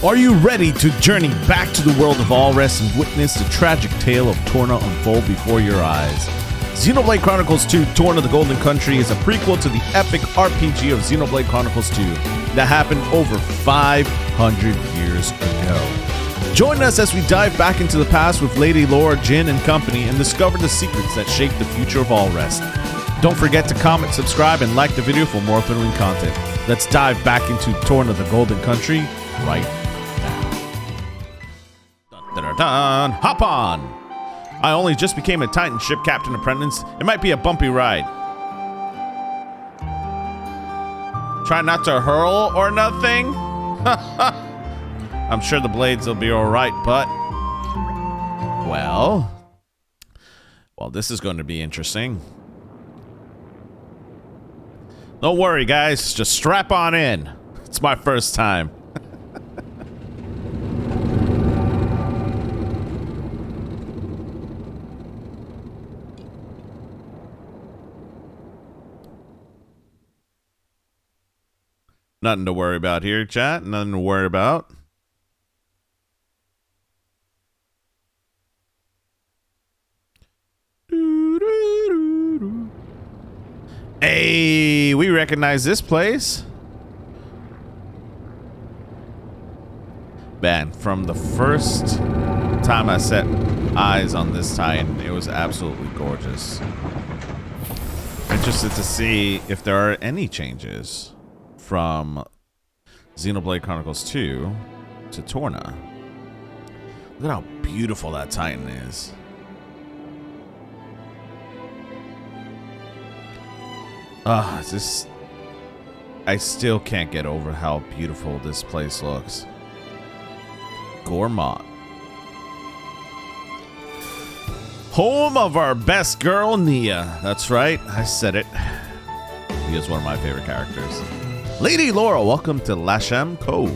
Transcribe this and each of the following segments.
Are you ready to journey back to the world of Allrest and witness the tragic tale of Torna unfold before your eyes? Xenoblade Chronicles 2 Torna the Golden Country is a prequel to the epic RPG of Xenoblade Chronicles 2 that happened over 500 years ago. Join us as we dive back into the past with Lady LORA, Jin, and company and discover the secrets that shape the future of Allrest. Don't forget to comment, subscribe, and like the video for more thrilling content. Let's dive back into Torna the Golden Country right now. Dun, dun, dun. Hop on! I only just became a Titan ship captain apprentice. It might be a bumpy ride. Try not to hurl or nothing? I'm sure the blades will be alright, but... Well, this is going to be interesting. Don't worry, guys. Just strap on in. It's my first time. Nothing to worry about here, chat. Nothing to worry about. Hey, we recognize this place. Man, from the first time I set eyes on this Titan, it was absolutely gorgeous. Interested to see if there are any changes from Xenoblade Chronicles 2 to Torna. Look at how beautiful that Titan is. I still can't get over how beautiful this place looks. Gormott. Home of our best girl, Nia. That's right, I said it. Nia's one of my favorite characters. Lady LORA, welcome to Lasham Cove.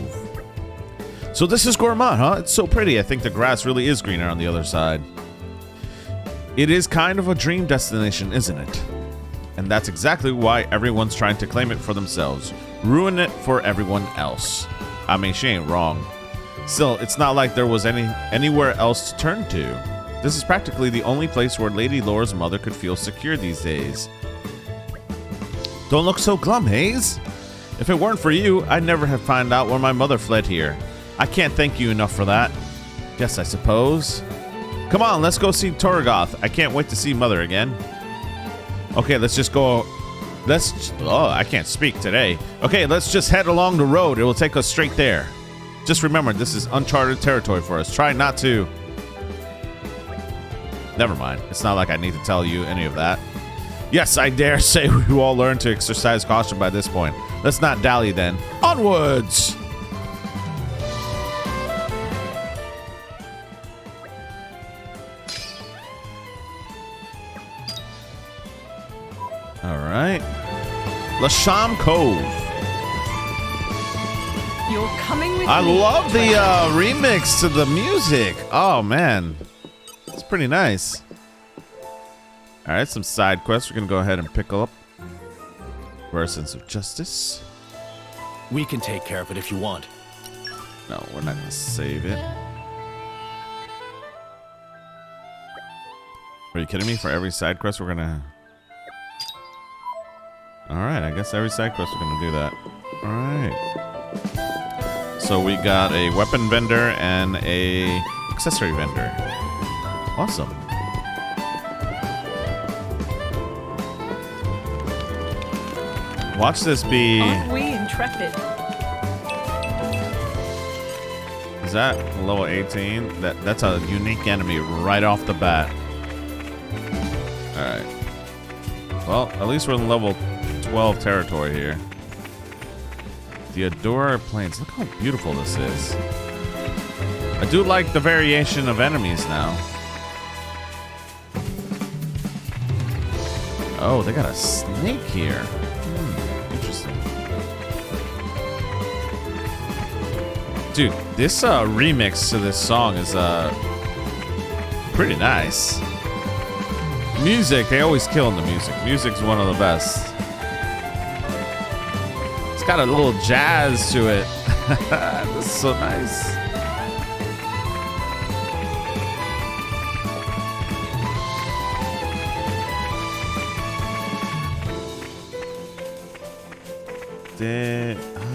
So this is Gormott, huh? It's so pretty. I think the grass really is greener on the other side. It is kind of a dream destination, isn't it? And that's exactly why everyone's trying to claim it for themselves. Ruin it for everyone else. I mean, she ain't wrong. Still, it's not like there was anywhere else to turn to. This is practically the only place where Lady LORA's mother could feel secure these days. Don't look so glum, Hayes. If it weren't for you, I'd never have found out where my mother fled here. I can't thank you enough for that. Yes, I suppose. Come on, let's go see Torgoth. I can't wait to see Mother again. Okay, let's just go. Oh, I can't speak today. Okay, let's just head along the road. It will take us straight there. Just remember, this is uncharted territory for us. Try not to... Never mind. It's not like I need to tell you any of that. Yes, I dare say we all learned to exercise caution by this point. Let's not dally then. Onwards! All right. Lasham Cove. You're coming with me. I love the remix to the music. Oh, man. It's pretty nice. All right, some side quests we're going to go ahead and pick up. For our sense of justice. We can take care of it if you want. No, we're not going to save it. Are you kidding me? For every side quest, we're going to... Alright, I guess every side quest we're going to do that. Alright. So we got a weapon vendor and a accessory vendor. Awesome. Watch this be... Aren't we intrepid? Is that level 18? That's a unique enemy right off the bat. Alright. Well, at least we're in level 12 territory here. The Adora Plains. Look how beautiful this is. I do like the variation of enemies now. Oh, they got a snake here. Interesting. Dude, this remix to this song is pretty nice. Music, they always kill in the music. Music's one of the best. It's got a little jazz to it. This is so nice.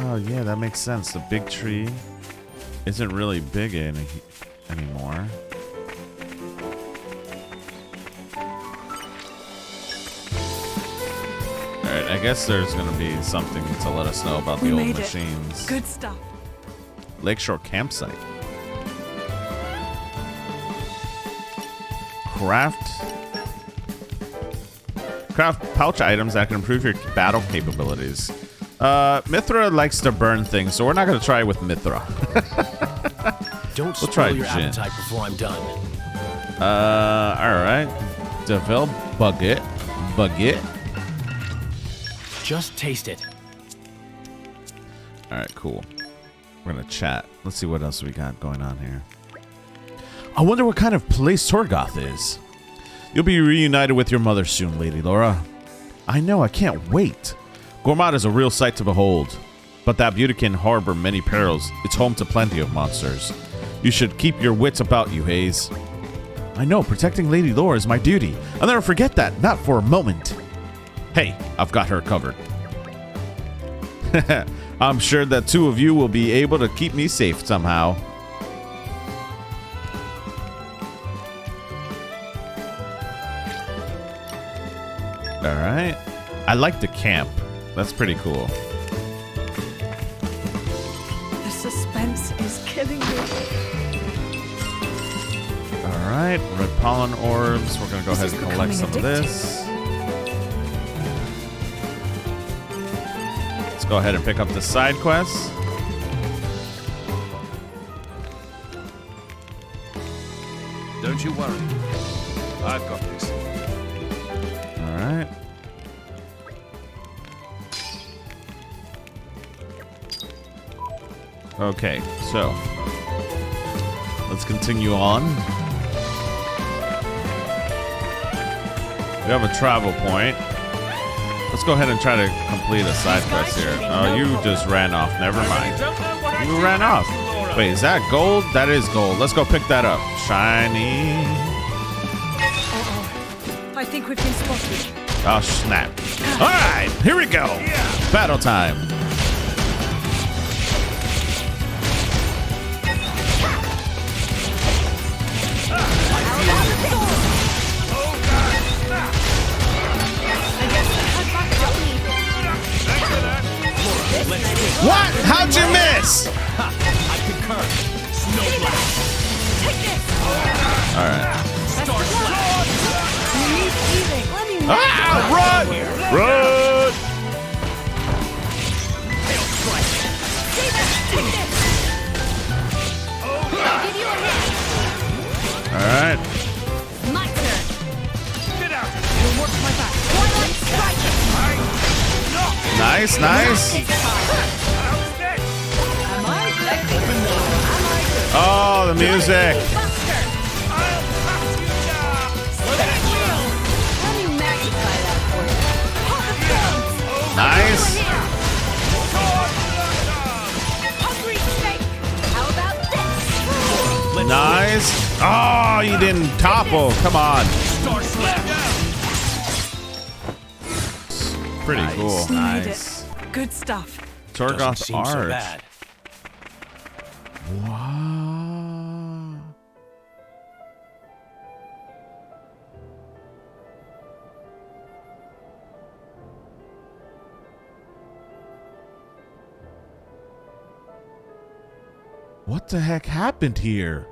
Oh yeah, that makes sense. The big tree isn't really big anymore. Alright, I guess there's gonna be something to let us know about the old machines. Good stuff. Lakeshore campsite. Craft pouch items that can improve your battle capabilities. Mithra likes to burn things, so we're not going to try it with Mithra. Don't spoil your appetite before I'm done. Alright. Develop Bucket. Just taste it. Alright, cool. We're going to chat. Let's see what else we got going on here. I wonder what kind of place Torgoth is. You'll be reunited with your mother soon, Lady LORA. I know, I can't wait. Gormott is a real sight to behold. But that beauty can harbor many perils. It's home to plenty of monsters. You should keep your wits about you, Hayes. I know, protecting Lady LORA is my duty. I'll never forget that, not for a moment. Hey, I've got her covered. I'm sure that two of you will be able to keep me safe somehow. Alright. I like the camp. That's pretty cool. The suspense is killing me. Alright. Red pollen orbs. We're going to go ahead and collect some of this. Let's go ahead and pick up the side quests. Don't you worry. I've got this. Alright. Okay, so let's continue on. We have a travel point. Let's go ahead and try to complete a side quest here. Oh, you just ran off. Never mind. You ran off. Wait, is that gold? That is gold. Let's go pick that up. Shiny. I think we've been spotted. Oh, snap. All right, here we go. Battle time. What? How'd you miss? I concur. All right. Ah, run! Run! All right. My turn. Get out. You'll watch my back. Twilight strike. Nice, nice. Oh, the music. Nice. Nice. Oh, you didn't topple. Come on. Pretty cool. Nice. Good stuff. Torgoth art. So bad. Wow. What the heck happened here?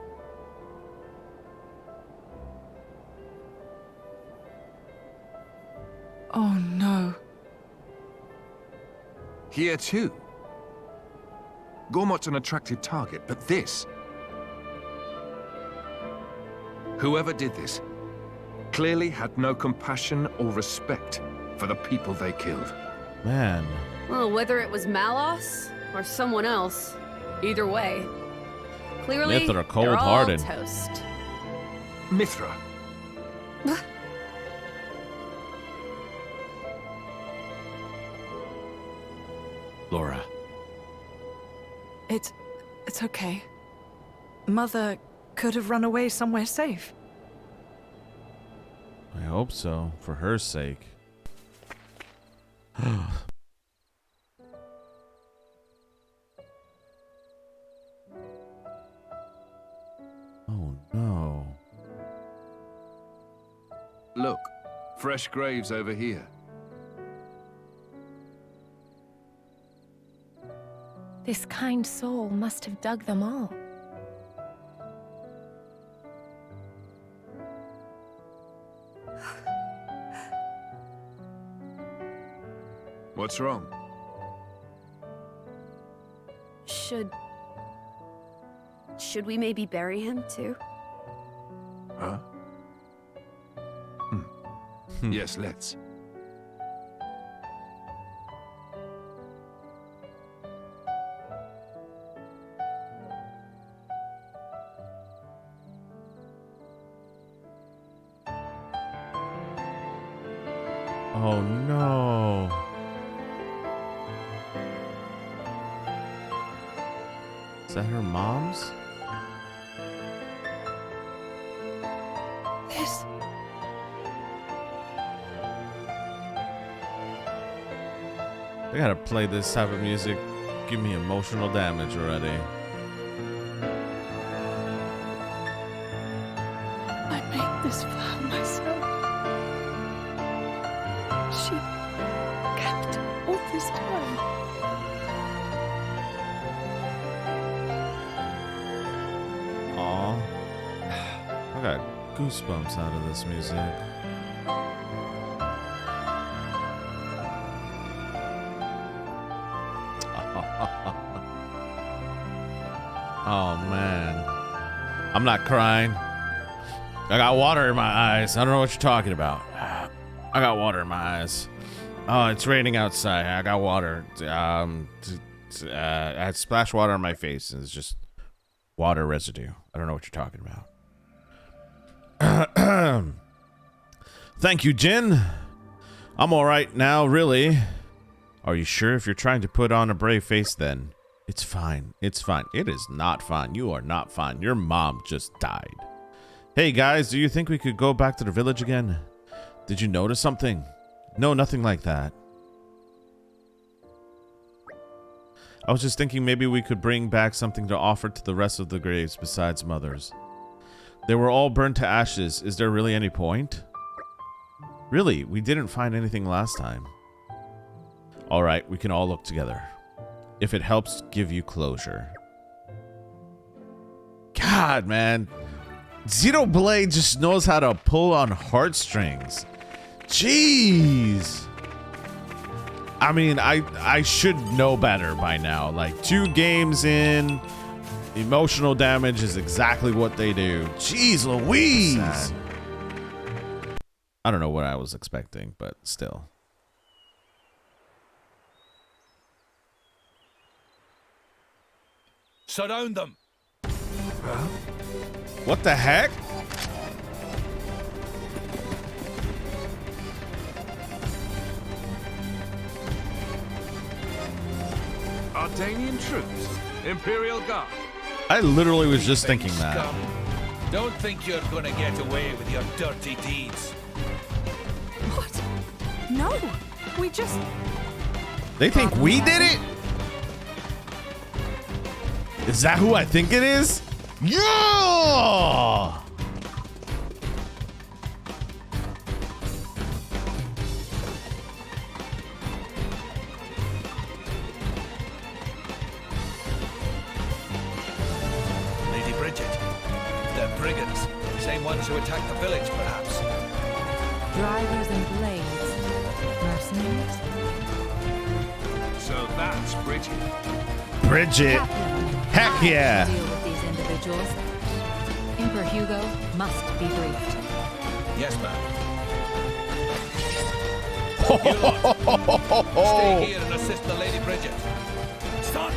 Oh no. Here too. Gormott's an attractive target, but this... Whoever did this clearly had no compassion or respect for the people they killed. Man. Well, whether it was Malos or someone else, either way, clearly Mithra, they're all cold-hearted. toast. Mithra. LORA. It's okay. Mother could have run away somewhere safe. I hope so, for her sake. Oh no. Look, fresh graves over here. This kind soul must have dug them all. What's wrong? Should we maybe bury him too? Huh? Yes, let's. Oh no. Is that her mom's? This... They gotta play this type of music. Give me emotional damage already. I made this flower myself. She kept all this time. Aw. I got goosebumps out of this music. Oh man. I'm not crying. I got water in my eyes. I don't know what you're talking about. I got water in my eyes. Oh, it's raining outside. I got water. I had splash water on my face, and it's just water residue. I don't know what you're talking about. Thank you, Jin. I'm all right now, really. Are you sure? If you're trying to put on a brave face, then it's fine. It's fine. It is not fine. You are not fine. Your mom just died. Hey, guys, do you think we could go back to the village again? Did you notice something? No, nothing like that. I was just thinking maybe we could bring back something to offer to the rest of the graves besides Mother's. They were all burned to ashes. Is there really any point? Really, we didn't find anything last time. All right, we can all look together. If it helps give you closure. God, man. Xenoblade just knows how to pull on heartstrings. Jeez. I mean, I should know better by now. Like, 2 games in, emotional damage is exactly what they do. Jeez Louise. Sad. I don't know what I was expecting, but still. Surround them. Huh? What the heck? Ardanian Troops, Imperial Guard. I literally was just thinking that. Scum. Don't think you're gonna get away with your dirty deeds. What? No, we just... They think we did it? Is that who I think it is? Yeah! Lady Bridget. They're brigands. Same ones who attacked the village, perhaps. Drivers and blades. Mercenaries? So that's Bridget. Bridget. Captain, Heck I yeah. can deal with these individuals. Emperor Hugo must be briefed. Yes, ma'am. Stay here and assist the Lady Bridget. Stop!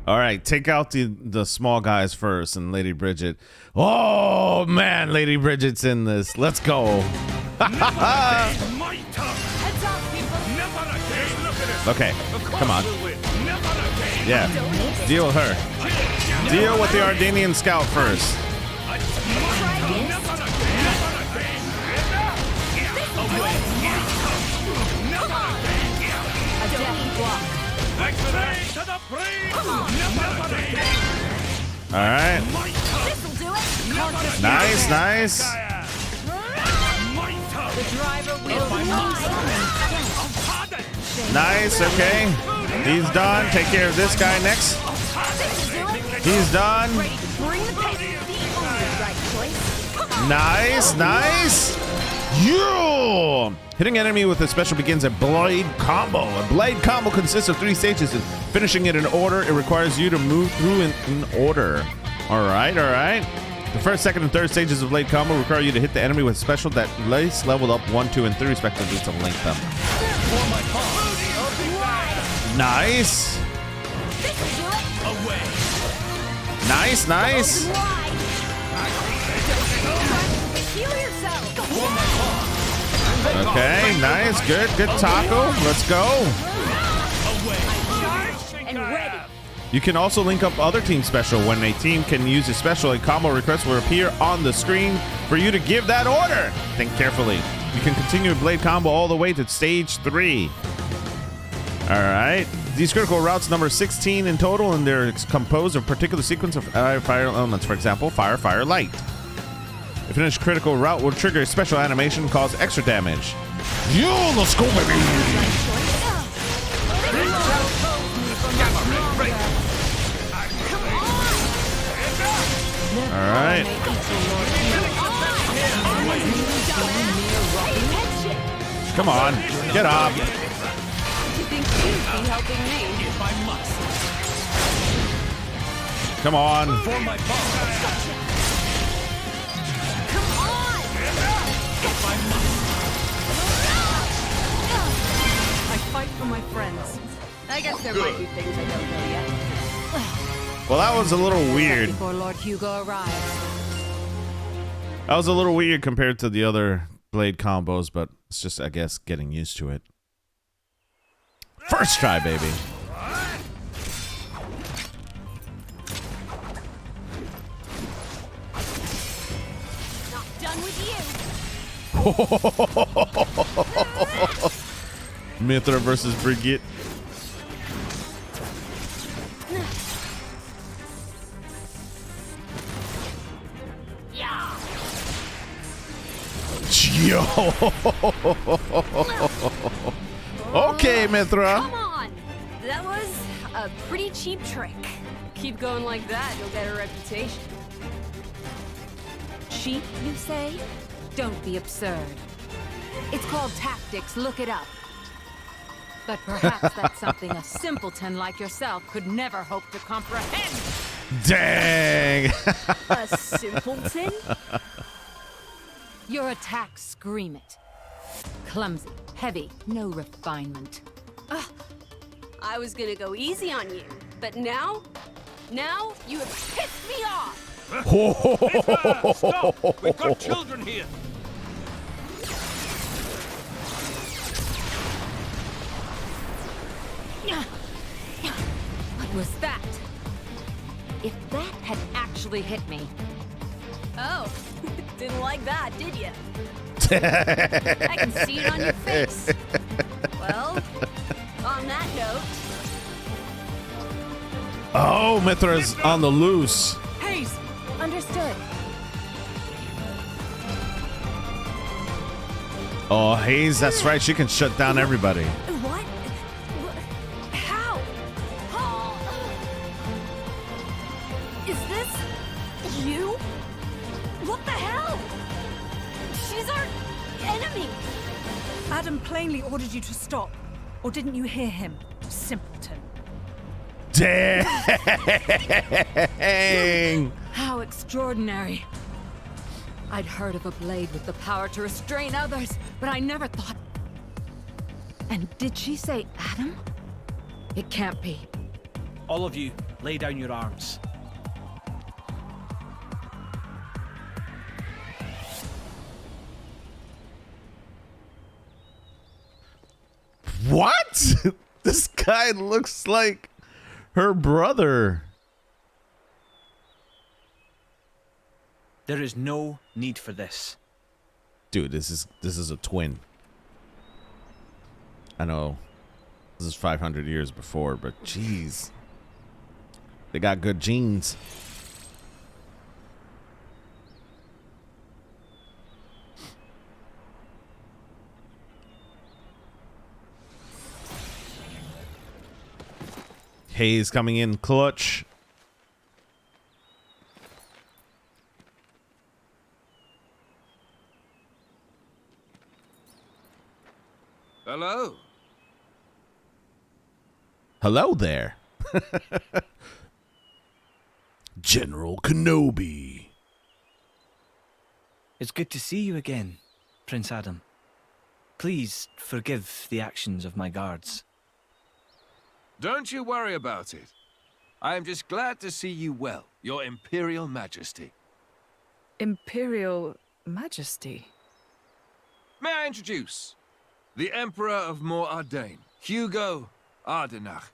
All right, take out the small guys first and Lady Bridget. Oh, man, Lady Bridget's in this. Let's go. My turn. Heads Okay, come on. Yeah, deal with her. Deal with the Ardanian scout first. All right. Nice, nice. Nice, okay. He's done. Take care of this guy next. He's done. Nice, nice. You! Hitting enemy with a special begins a blade combo. A blade combo consists of 3 stages. Finishing it in order, it requires you to move through in order. All right, all right. The first, second, and third stages of blade combo require you to hit the enemy with special that lace leveled up 1, 2, and 3 respectively to link them. Nice. Nice, nice. Okay, nice, good taco. Let's go. You can also link up other team special. When a team can use a special, a combo request will appear on the screen for you to give that order. Think carefully. You can continue a blade combo all the way to stage 3. All right. These critical routes number 16 in total, and they're composed of a particular sequence of fire elements. For example, fire, fire, light. A finished critical route will trigger a special animation, cause extra damage. Yo, let's go, baby. All right. Come on, get up. Come on. I fight for my friends. I guess there might be things I don't know yet. Well, that was a little weird. Before Lord Hugo arrives. That was a little weird compared to the other blade combos, but it's just, I guess, getting used to it. First try, baby. Not done with you. Mithra versus BRIGHID. Yo. Okay, Mithra. Come on. That was a pretty cheap trick. Keep going like that, you'll get a reputation. Cheap, you say? Don't be absurd. It's called tactics. Look it up. But perhaps that's something a simpleton like yourself could never hope to comprehend. Dang. A simpleton? Your attacks scream it. Clumsy, heavy, no refinement. I was gonna go easy on you, but now you have pissed me off. Stop! We've got children here. What was that? If that had actually hit me. Oh, didn't like that, did you? I can see it on your face. Well, on that note... Oh, Mithra's on the loose. Haze! Understood. Oh, Hayes, that's right. She can shut down everybody. What? How? Oh. Is this you? What the hell? She's our enemy. Adam plainly ordered you to stop. Or didn't you hear him? Simpleton. Dang. How extraordinary. I'd heard of a blade with the power to restrain others, but I never thought... And did she say Adam? It can't be. All of you, lay down your arms. What? This guy looks like her brother. There is no need for this. Dude, this is a twin. I know this is 500 years before, but jeez. They got good genes. Hayes coming in clutch. Hello. Hello there. General Kenobi. It's good to see you again, Prince Adam. Please forgive the actions of my guards. Don't you worry about it. I am just glad to see you well, Your Imperial Majesty. Imperial Majesty? May I introduce the Emperor of Mor Ardain, Hugo Ardenach.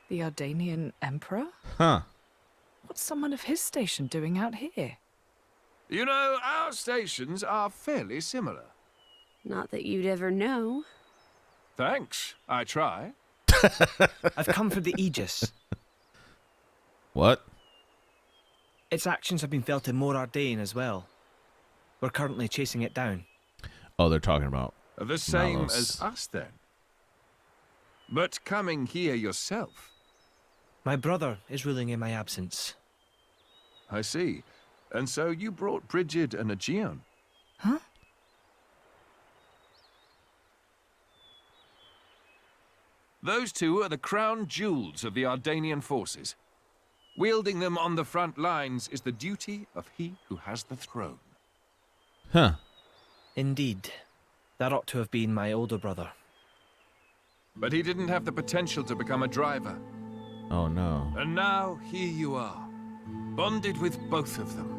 The Ardanian Emperor? Huh. What's someone of his station doing out here? You know, our stations are fairly similar. Not that you'd ever know. Thanks, I try. I've come for the Aegis. What? Its actions have been felt in Mor Ardain as well. We're currently chasing it down. Oh, they're talking about The same Malos. as us, then. But coming here yourself. My brother is ruling in my absence. I see. And so you brought Brigid and Aegeon. Huh? Those two are the crown jewels of the Ardanian forces. Wielding them on the front lines is the duty of he who has the throne. Huh. Indeed. That ought to have been my older brother. But he didn't have the potential to become a driver. Oh no. And now here you are, bonded with both of them.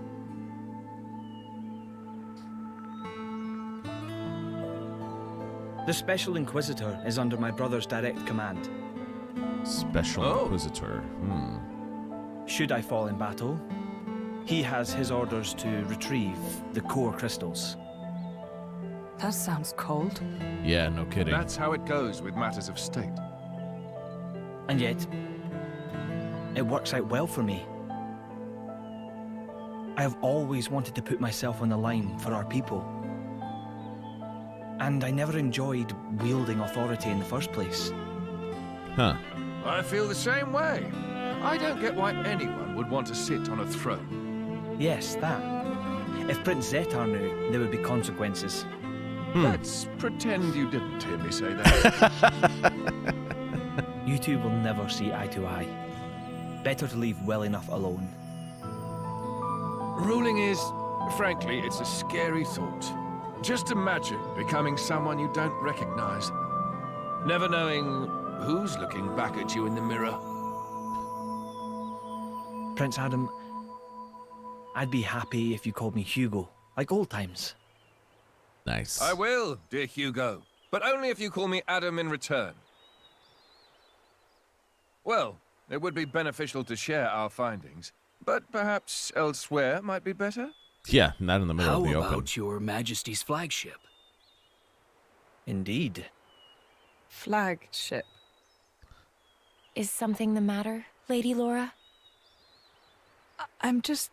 The Special Inquisitor is under my brother's direct command. Special Oh. Inquisitor. Should I fall in battle, he has his orders to retrieve the core crystals. That sounds cold. Yeah, no kidding. That's how it goes with matters of state. And yet, it works out well for me. I have always wanted to put myself on the line for our people. And I never enjoyed wielding authority in the first place. Huh. I feel the same way. I don't get why anyone would want to sit on a throne. Yes, that. If Prince Zetar knew, there would be consequences. Let's pretend you didn't hear me say that. You two will never see eye to eye. Better to leave well enough alone. Ruling is, frankly, it's a scary thought. Just imagine becoming someone you don't recognize. Never knowing who's looking back at you in the mirror. Prince Adam, I'd be happy if you called me Hugo, like old times. Nice. I will, dear Hugo, but only if you call me Adam in return. Well, it would be beneficial to share our findings, but perhaps elsewhere might be better? Yeah, not in the middle How of the about open. your Majesty's flagship? Indeed. Flagship. Is something the matter, Lady Laura? I'm just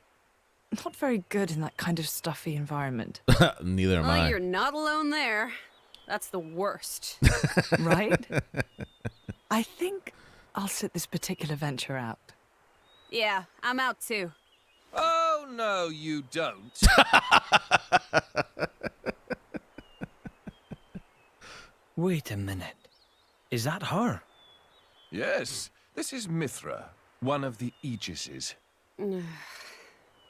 not very good in that kind of stuffy environment. Neither am Oh, I. you're not alone there. That's the worst. Right? I think I'll sit this particular venture out. Yeah, I'm out too. Oh, no, you don't. Wait a minute. Is that her? Yes, this is Mithra, one of the Aegises.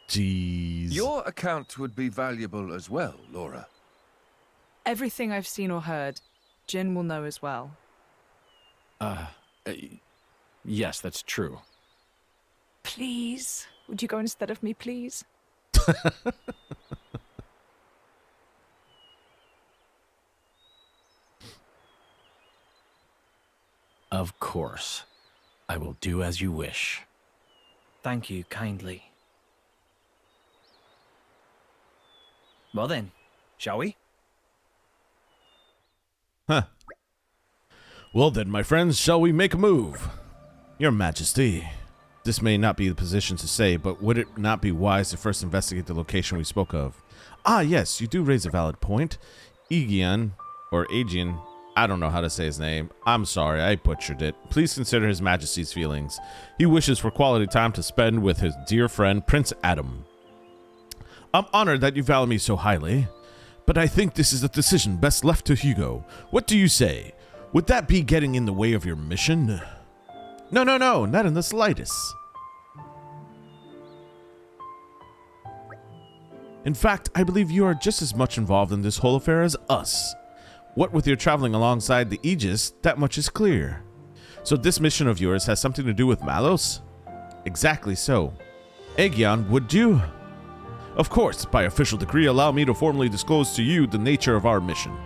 Jeez. Your account would be valuable as well, Laura. Everything I've seen or heard, Jin will know as well. Yes, that's true. Please? Would you go instead of me, please? Of course. I will do as you wish. Thank you kindly. Well then, shall we? Huh. Well then, my friends, shall we make a move? Your Majesty, this may not be the position to say, but would it not be wise to first investigate the location we spoke of? Ah, yes, you do raise a valid point. Aegeon, or Aegeon, I don't know how to say his name. I'm sorry, I butchered it. Please consider His Majesty's feelings. He wishes for quality time to spend with his dear friend, Prince Adam. I'm honored that you value me so highly, but I think this is a decision best left to Hugo. What do you say? Would that be getting in the way of your mission? No, not in the slightest. In fact, I believe you are just as much involved in this whole affair as us. What with your traveling alongside the Aegis, that much is clear. So this mission of yours has something to do with Malos? Exactly so. Aegeon, would you? Of course, by official decree, allow me to formally disclose to you the nature of our mission.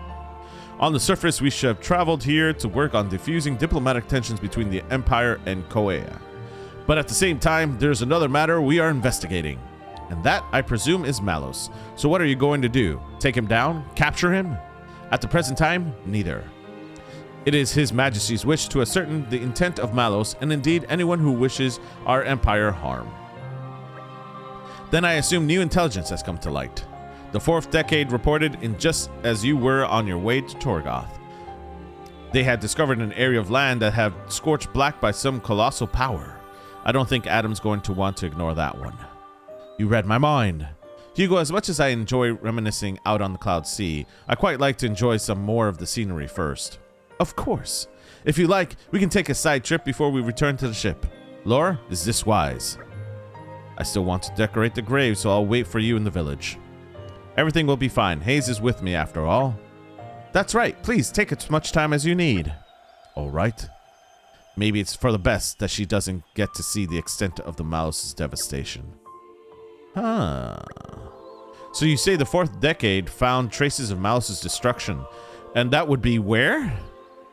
On the surface, we should have traveled here to work on diffusing diplomatic tensions between the Empire and Koea. But at the same time, there's another matter we are investigating. And that, I presume, is Malos. So what are you going to do? Take him down? Capture him? At the present time, neither. It is His Majesty's wish to ascertain the intent of Malos, and indeed anyone who wishes our empire harm. Then I assume new intelligence has come to light. The 4th decade reported in just as you were on your way to Torgoth. They had discovered an area of land that had scorched black by some colossal power. I don't think Adam's going to want to ignore that one. You read my mind. Hugo, as much as I enjoy reminiscing out on the cloud sea, I quite like to enjoy some more of the scenery first. Of course. If you like, we can take a side trip before we return to the ship. LORA, is this wise? I still want to decorate the grave, so I'll wait for you in the village. Everything will be fine. Hayes is with me after all. That's right. Please take as much time as you need. All right. Maybe it's for the best that she doesn't get to see the extent of the Malos' devastation. Huh. So you say the 4th decade found traces of Malos' destruction, and that would be where?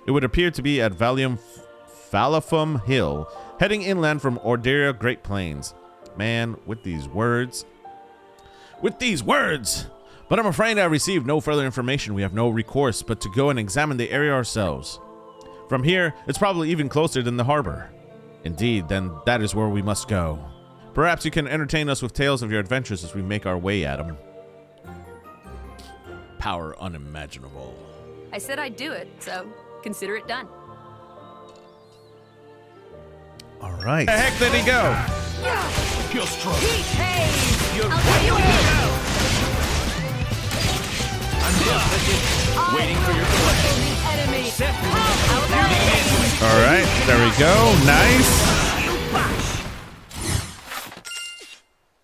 It would appear to be at Falafum Hill, heading inland from Orderia Great Plains. Man, with these words. But I'm afraid I received no further information. We have no recourse but to go and examine the area ourselves. From here, it's probably even closer than the harbor. Indeed, then that is where we must go. Perhaps you can entertain us with tales of your adventures as we make our way at them. Power unimaginable. I said I'd do it, so consider it done. All right. Where the heck did he go? You're strong. I'll give you a hit. I'm just waiting for your collection. All right, there we go. Nice.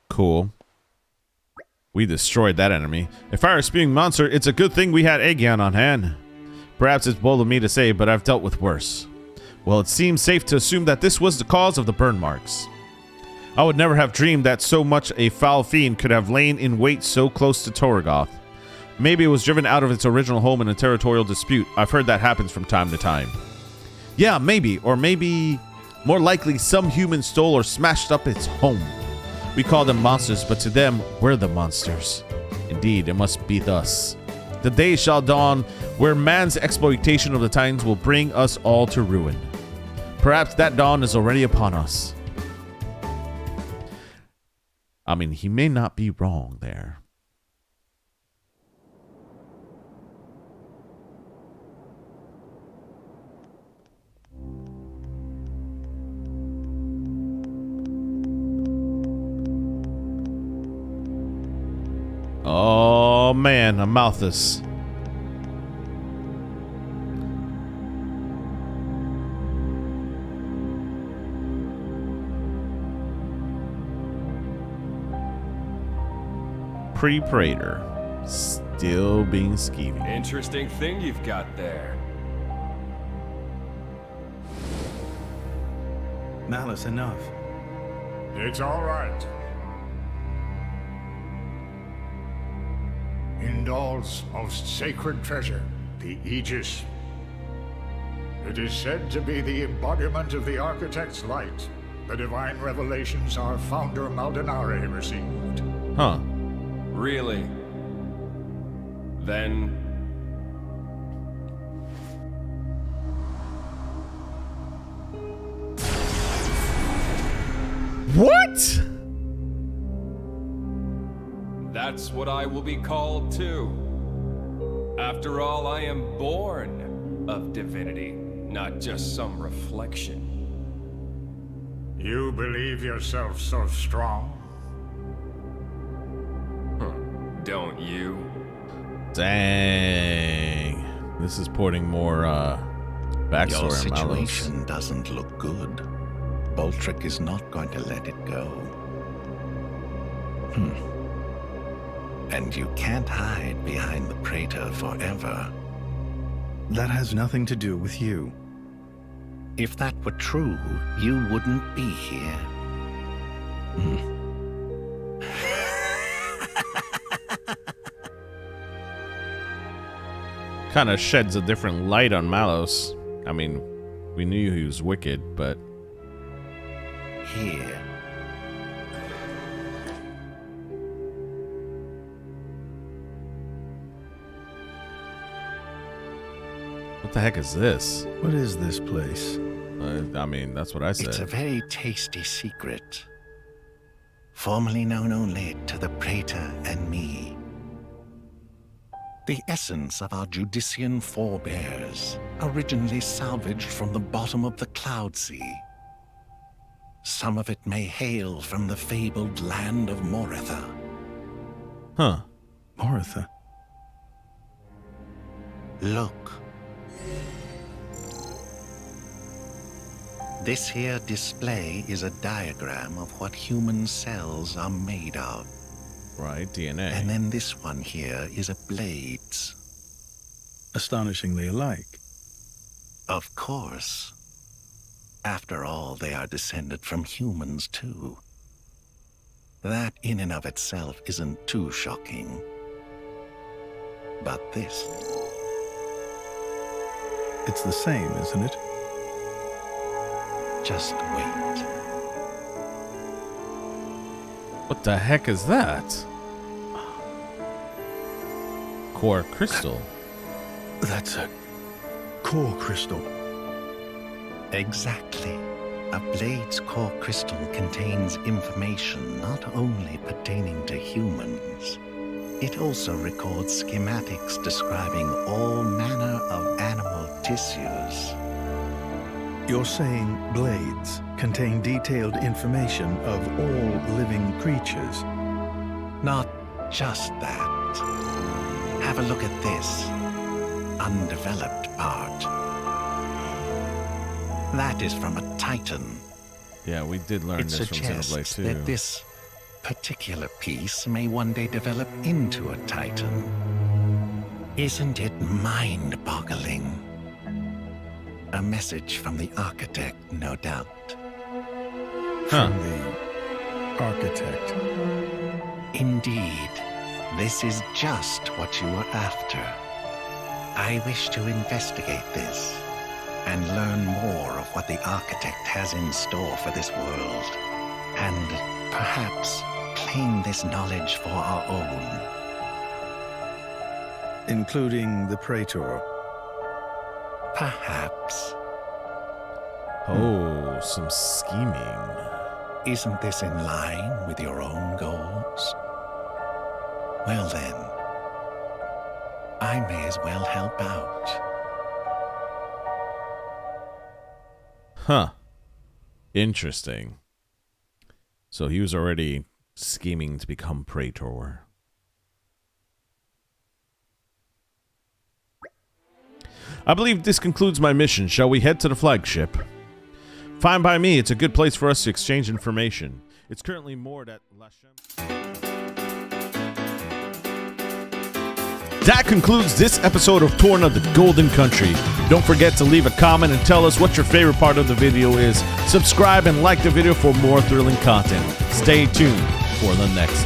Cool. We destroyed that enemy. A fire-spewing monster, it's a good thing we had Aegeon on hand. Perhaps it's bold of me to say, but I've dealt with worse. Well, it seems safe to assume that this was the cause of the burn marks. I would never have dreamed that so much a foul fiend could have lain in wait so close to Torgoth. Maybe it was driven out of its original home in a territorial dispute. I've heard that happens from time to time. Yeah, maybe, or maybe more likely some human stole or smashed up its home. We call them monsters, but to them, we're the monsters. Indeed, it must be thus. The day shall dawn where man's exploitation of the Titans will bring us all to ruin. Perhaps that dawn is already upon us. I mean, he may not be wrong there. Oh man, Amalthus. Pre-Praetor. Still being scheming. Interesting thing you've got there. Malice enough. It's all right. Indal's most sacred treasure, the Aegis. It is said to be the embodiment of the Architect's light. The divine revelations our founder Maldonare received. Huh. Really? Then... What? That's what I will be called too. After all, I am born of divinity, not just some reflection. You believe yourself so strong? Don't you? Dang. This is porting more backstory. Your on Malos. situation doesn't look good. Boltrick is not going to let it go. And you can't hide behind the Praetor forever. That has nothing to do with you. If that were true, you wouldn't be here. Kind of sheds a different light on Malos. I mean, we knew he was wicked, but... Here. What the heck is this? What is this place? I mean, that's what I said. It's a very tasty secret. Formerly known only to the Praetor and me. The essence of our Judician forebears, originally salvaged from the bottom of the Cloud Sea. Some of it may hail from the fabled land of Moritha. Huh. Moritha? Look. This here display is a diagram of what human cells are made of. Right, DNA. And then this one here is a blades. Astonishingly alike. Of course. After all, they are descended from humans, too. That in and of itself isn't too shocking. But this... It's the same, isn't it? Just wait. What the heck is that? Core crystal. That's a core crystal. Exactly. A blade's core crystal contains information not only pertaining to humans, it also records schematics describing all manner of animal tissues. You're saying blades contain detailed information of all living creatures? Not just that. Have a look at this undeveloped part. That is from a Titan. Yeah, we did learn this from Xenoblade suggests 2. that this particular piece may one day develop into a Titan. Isn't it mind-boggling? A message from the Architect, no doubt. From the Architect. Indeed. This is just what you were after. I wish to investigate this and learn more of what the Architect has in store for this world, and perhaps claim this knowledge for our own. Including the Praetor? Perhaps. Oh, some scheming. Isn't this in line with your own goals? Well then, I may as well help out. Huh. Interesting. So he was already scheming to become Praetor. I believe this concludes my mission. Shall we head to the flagship? Fine by me. It's a good place for us to exchange information. It's currently moored at Lashem. That concludes this episode of Torna, the Golden Country. Don't forget to leave a comment and tell us what your favorite part of the video is. Subscribe and like the video for more thrilling content. Stay tuned for the next